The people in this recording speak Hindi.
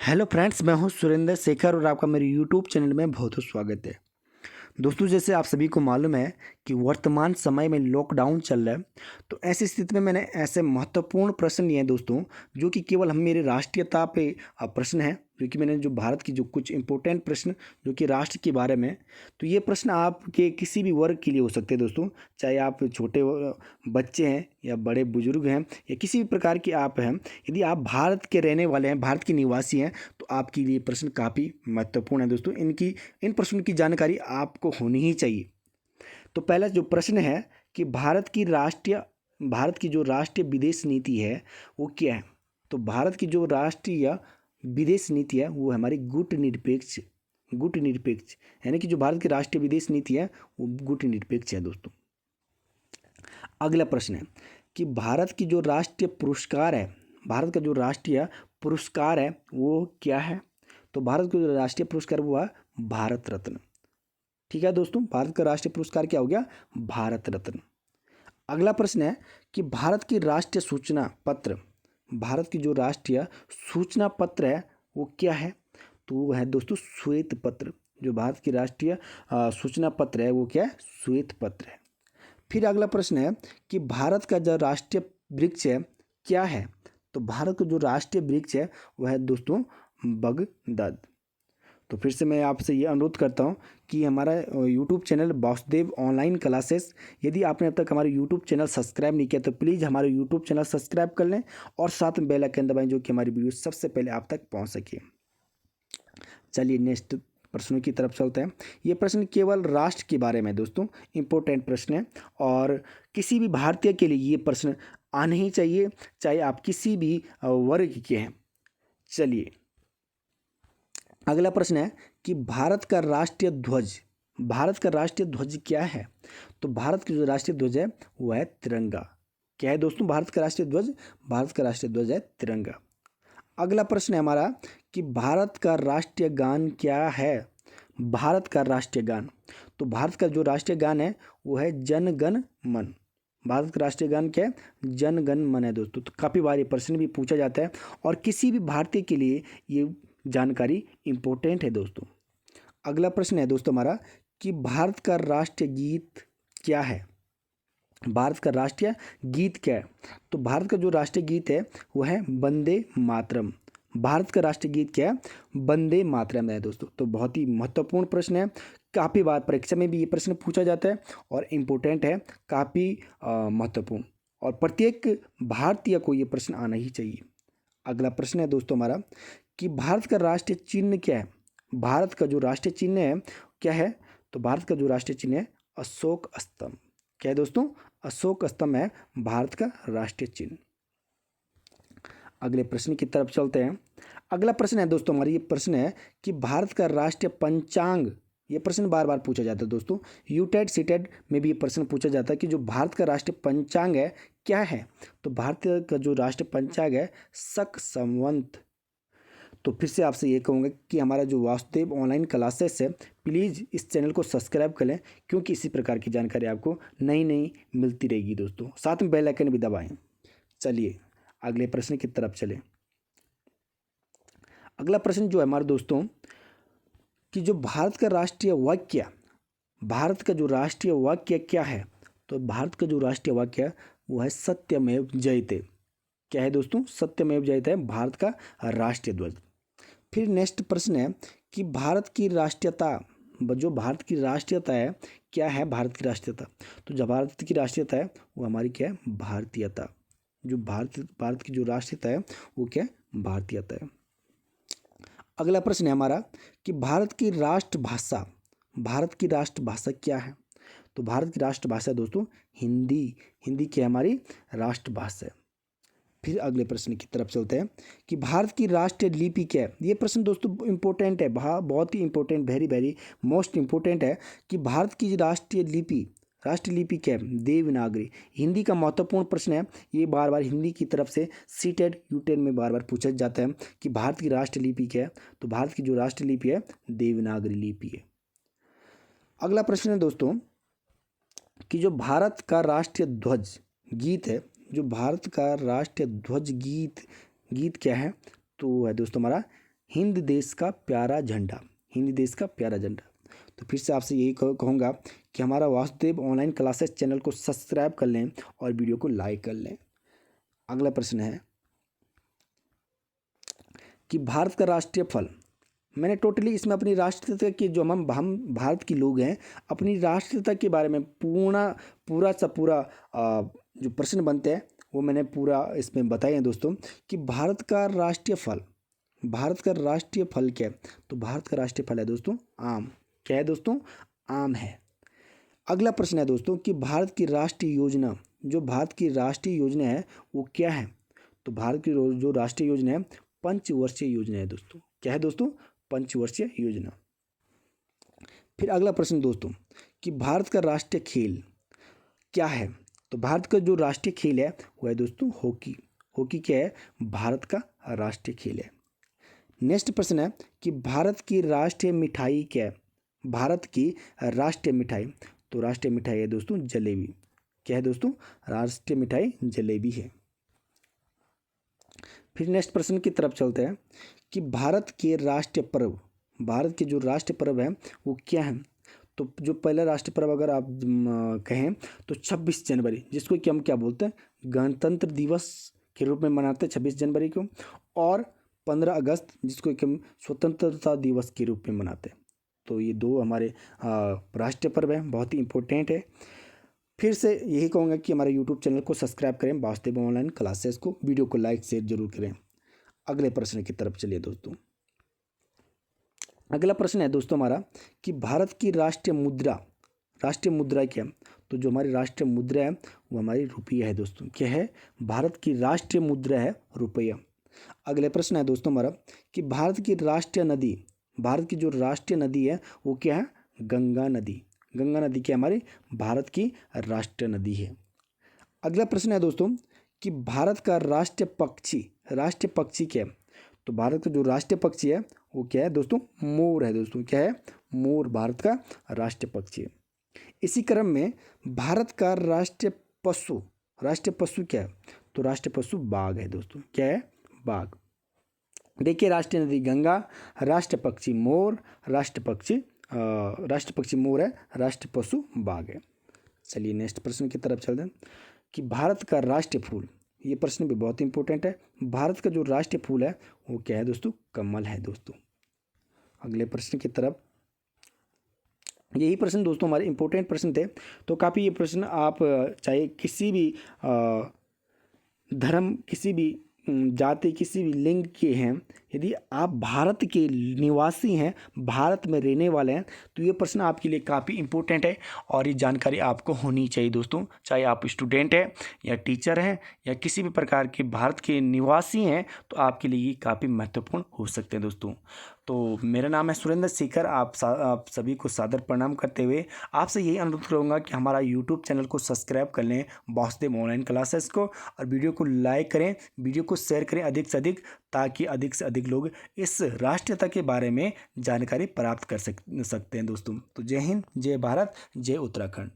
हेलो फ्रेंड्स, मैं हूं सुरेंद्र शेखर और आपका मेरे यूट्यूब चैनल में बहुत बहुत स्वागत है। दोस्तों, जैसे आप सभी को मालूम है कि वर्तमान समय में लॉकडाउन चल रहा है। तो ऐसी स्थिति में मैंने ऐसे महत्वपूर्ण प्रश्न लिए हैं दोस्तों, जो कि केवल हम मेरे राष्ट्रीयता पे प्रश्न है, जो कि मैंने जो भारत की जो कुछ इंपॉर्टेंट प्रश्न जो कि राष्ट्र के बारे में। तो ये प्रश्न आपके किसी भी वर्ग के लिए हो सकते हैं दोस्तों, चाहे आप छोटे बच्चे हैं या बड़े बुजुर्ग हैं या किसी भी प्रकार के आप हैं। यदि आप भारत के रहने वाले हैं, भारत के निवासी हैं, तो आपके लिए प्रश्न काफ़ी महत्वपूर्ण है दोस्तों। इन प्रश्नों की जानकारी आपको होनी ही चाहिए। तो पहला जो प्रश्न है कि भारत की जो राष्ट्रीय विदेश नीति है वो क्या है। तो भारत की जो राष्ट्रीय विदेश नीति है वो हमारी गुट निरपेक्ष यानी कि जो भारत की राष्ट्रीय विदेश नीति है वो गुट निरपेक्ष है दोस्तों। अगला प्रश्न है कि भारत की जो राष्ट्रीय पुरस्कार है, भारत का जो राष्ट्रीय पुरस्कार है वो क्या है। तो भारत का जो राष्ट्रीय पुरस्कार वो है भारत रत्न। ठीक है दोस्तों, भारत का राष्ट्रीय पुरस्कार क्या हो गया, भारत रत्न। अगला प्रश्न है कि भारत की राष्ट्रीय सूचना पत्र, भारत की जो राष्ट्रीय सूचना पत्र है वो क्या है। तो वो है दोस्तों श्वेत पत्र। जो भारत की राष्ट्रीय सूचना पत्र है वो क्या है, श्वेत पत्र है। फिर अगला प्रश्न है कि भारत का जो राष्ट्रीय वृक्ष है क्या है। तो भारत का जो राष्ट्रीय वृक्ष है वह है दोस्तों बगदाद। तो फिर से मैं आपसे ये अनुरोध करता हूँ कि हमारा YouTube channel Vasudev online classes, यदि आपने अब तक हमारे यूट्यूब चैनल सब्सक्राइब नहीं किया तो प्लीज़ हमारे यूट्यूब चैनल सब्सक्राइब कर लें और साथ में बेल आइकन दबाएं, जो कि हमारी वीडियो सबसे पहले आप तक पहुँच सके। चलिए नेक्स्ट प्रश्नों की तरफ चलते हैं। ये प्रश्न केवल राष्ट्र के बारे में दोस्तों, इंपॉर्टेंट प्रश्न है और किसी भी भारतीय के लिए ये प्रश्न आने ही चाहिए, चाहे आप किसी भी वर्ग के हैं। चलिए अगला प्रश्न है कि भारत का राष्ट्रीय ध्वज, भारत का राष्ट्रीय ध्वज क्या है। तो भारत की जो राष्ट्रीय ध्वज है वो है तिरंगा। क्या है दोस्तों भारत का राष्ट्रीय ध्वज, भारत का राष्ट्रीय ध्वज है तिरंगा। अगला प्रश्न है हमारा कि भारत का राष्ट्रीय गान क्या है। भारत का राष्ट्रीय गान, तो भारत का जो राष्ट्रीय गान है वो है जन गण मन। भारत का राष्ट्रीय गान क्या है, जन गण मन है दोस्तों। तो काफ़ी बार ये प्रश्न भी पूछा जाता है और किसी भी भारतीय के लिए ये जानकारी इंपॉर्टेंट है दोस्तों। अगला प्रश्न है दोस्तों हमारा कि भारत का राष्ट्रीय गीत क्या है। भारत का राष्ट्रीय गीत क्या है। तो भारत का जो राष्ट्रीय गीत है वो है वंदे मातरम। भारत का राष्ट्रीय गीत क्या है, वंदे मातरम है दोस्तों। तो बहुत ही महत्वपूर्ण प्रश्न है, काफ़ी बार परीक्षा में भी ये प्रश्न पूछा जाता है और इम्पोर्टेंट है, काफ़ी महत्वपूर्ण, और प्रत्येक भारतीय को ये प्रश्न आना ही चाहिए। अगला प्रश्न है दोस्तों हमारा कि भारत का राष्ट्रीय चिन्ह क्या है। भारत का जो राष्ट्रीय चिन्ह है क्या है। तो भारत का जो राष्ट्रीय चिन्ह है अशोक स्तंभ। क्या है दोस्तों, अशोक स्तंभ है भारत का राष्ट्रीय चिन्ह। अगले प्रश्न की तरफ चलते हैं। अगला प्रश्न है दोस्तों हमारी, ये प्रश्न है कि भारत का राष्ट्रीय पंचांग। ये प्रश्न बार बार पूछा जाता है दोस्तों, यूटेड सीटेड में भी ये प्रश्न पूछा जाता है कि जो भारत का राष्ट्रीय पंचांग है क्या है। तो भारत का जो राष्ट्रीय पंचांग है शक संवत। तो फिर से आपसे ये कहूँगा कि हमारा जो वासुदेव ऑनलाइन क्लासेस है, प्लीज़ इस चैनल को सब्सक्राइब कर लें, क्योंकि इसी प्रकार की जानकारी आपको नई नई मिलती रहेगी दोस्तों। साथ में बेल आइकन भी दबाएं। चलिए अगले प्रश्न की तरफ चलें। अगला प्रश्न जो है हमारे दोस्तों कि जो भारत का राष्ट्रीय वाक्य, भारत का जो राष्ट्रीय वाक्य क्या है। तो भारत का जो राष्ट्रीय वाक्य है वो है सत्यमेव जयते। क्या है दोस्तों, सत्यमेव जयते है भारत का राष्ट्रीय ध्वज। फिर नेक्स्ट प्रश्न है कि भारत की राष्ट्रीयता, जो भारत की राष्ट्रीयता है क्या है, भारत की राष्ट्रीयता। तो जो भारत की राष्ट्रीयता है वो हमारी क्या है, भारतीयता। जो भारत की जो राष्ट्रीयता है वो क्या है, भारतीयता है। अगला प्रश्न है हमारा कि भारत की राष्ट्रभाषा, भारत की राष्ट्रभाषा क्या है। तो भारत की राष्ट्रभाषा दोस्तों हिंदी, हिंदी की हमारी राष्ट्रभाषा है। फिर अगले प्रश्न की तरफ चलते हैं कि भारत की राष्ट्रीय लिपि क्या है। ये प्रश्न दोस्तों इंपॉर्टेंट है, बहुत ही important, very very most important है कि भारत की राष्ट्रीय लिपि क्या है, देवनागरी। हिंदी का महत्वपूर्ण प्रश्न है, ये बार बार हिंदी की तरफ से सीटेड यूटेन में बार बार पूछा जाता है कि भारत की राष्ट्रीय लिपि क्या है। तो भारत की जो राष्ट्रीय लिपि है देवनागरी लिपि है। अगला प्रश्न है दोस्तों कि जो भारत का राष्ट्रीय ध्वज गीत है, जो भारत का राष्ट्रीय ध्वज गीत क्या है। तो है दोस्तों हमारा हिंद देश का प्यारा झंडा, हिंद देश का प्यारा झंडा। तो फिर से आपसे यही कहूँगा कि हमारा वासुदेव ऑनलाइन क्लासेस चैनल को सब्सक्राइब कर लें और वीडियो को लाइक कर लें। अगला प्रश्न है कि भारत का राष्ट्रीय फल, मैंने टोटली इसमें अपनी राष्ट्रीयता की जो हम भारत के लोग हैं अपनी राष्ट्रीयता के बारे में पूरा जो प्रश्न बनते हैं वो मैंने पूरा इसमें बताए हैं दोस्तों कि भारत का राष्ट्रीय फल, भारत का राष्ट्रीय फल क्या है? तो भारत का राष्ट्रीय फल है दोस्तों आम। क्या है दोस्तों? आम है। अगला प्रश्न है दोस्तों कि भारत की राष्ट्रीय योजना, जो भारत की राष्ट्रीय योजना है वो क्या है? तो भारत की जो राष्ट्रीय योजना है पंचवर्षीय योजना है दोस्तों। क्या है दोस्तों? पंचवर्षीय योजना। फिर अगला प्रश्न दोस्तों कि भारत का राष्ट्रीय खेल क्या है? तो भारत का जो राष्ट्रीय खेल है वो है दोस्तों हॉकी। हॉकी क्या है? भारत का राष्ट्रीय खेल है। नेक्स्ट प्रश्न है कि भारत की राष्ट्रीय मिठाई क्या है? भारत की राष्ट्रीय मिठाई, तो राष्ट्रीय मिठाई है दोस्तों जलेबी। क्या है दोस्तों? राष्ट्रीय मिठाई जलेबी है। फिर नेक्स्ट प्रश्न की तरफ चलते हैं कि भारत के राष्ट्रीय पर्व, भारत के जो राष्ट्रीय पर्व है वो क्या है? तो जो पहला राष्ट्रीय पर्व अगर आप कहें तो 26 जनवरी, जिसको कि हम क्या बोलते हैं गणतंत्र दिवस के रूप में मनाते हैं 26 जनवरी को, और 15 अगस्त जिसको कि हम स्वतंत्रता दिवस के रूप में मनाते हैं। तो ये दो हमारे राष्ट्रीय पर्व हैं, बहुत ही इम्पोर्टेंट है। फिर से यही कहूँगा कि हमारे यूट्यूब चैनल को सब्सक्राइब करें, वासुदेव ऑनलाइन क्लासेस को, वीडियो को लाइक शेयर जरूर करें। अगले प्रश्न की तरफ चलिए दोस्तों। अगला प्रश्न है दोस्तों हमारा कि भारत की राष्ट्रीय मुद्रा, राष्ट्रीय मुद्रा क्या है? तो जो हमारी राष्ट्रीय मुद्रा है वो हमारी रुपया है दोस्तों। क्या है? भारत की राष्ट्रीय मुद्रा है रुपया। अगले प्रश्न है दोस्तों हमारा कि भारत की राष्ट्रीय नदी, भारत की जो राष्ट्रीय नदी है वो क्या है? गंगा नदी। गंगा नदी क्या हमारी भारत की राष्ट्रीय नदी है। अगला प्रश्न है दोस्तों कि भारत का राष्ट्रीय पक्षी, राष्ट्रीय पक्षी क्या है? तो भारत का जो राष्ट्रीय पक्षी है वो क्या है दोस्तों? मोर है दोस्तों। क्या है? मोर भारत का राष्ट्रीय पक्षी है। इसी क्रम में भारत का राष्ट्रीय पशु, राष्ट्रीय पशु क्या है? तो राष्ट्रीय पशु बाघ है दोस्तों। क्या है? बाघ। देखिए राष्ट्रीय नदी गंगा, राष्ट्रीय पक्षी मोर, राष्ट्रीय पक्षी मोर है, राष्ट्रीय पशु बाघ है। चलिए नेक्स्ट प्रश्न की तरफ चलते हैं कि भारत का राष्ट्रीय फूल, ये प्रश्न भी बहुत इंपॉर्टेंट है। भारत का जो राष्ट्रीय फूल है वो क्या है दोस्तों? कमल है दोस्तों। अगले प्रश्न की तरफ, यही प्रश्न दोस्तों हमारे इंपॉर्टेंट प्रश्न थे। तो काफ़ी ये प्रश्न आप चाहे किसी भी धर्म, किसी भी जाति, किसी भी लिंग के हैं, यदि आप भारत के निवासी हैं, भारत में रहने वाले हैं, तो ये प्रश्न आपके लिए काफ़ी इंपॉर्टेंट है और ये जानकारी आपको होनी चाहिए दोस्तों। चाहे आप स्टूडेंट हैं या टीचर हैं या किसी भी प्रकार के भारत के निवासी हैं, तो आपके लिए ये काफ़ी महत्वपूर्ण हो सकते हैं दोस्तों। तो मेरा नाम है सुरेंद्र शेखर। आप सभी को सादर प्रणाम करते हुए आपसे यही अनुरोध करूँगा कि हमारा यूट्यूब चैनल को सब्सक्राइब कर लें, वासुदेव ऑनलाइन क्लासेस को, और वीडियो को लाइक करें, वीडियो को शेयर करें अधिक से अधिक, ताकि अधिक से अधिक लोग इस राष्ट्रीयता के बारे में जानकारी प्राप्त कर सकते हैं दोस्तों। तो जय हिंद, जय भारत, जय उत्तराखंड।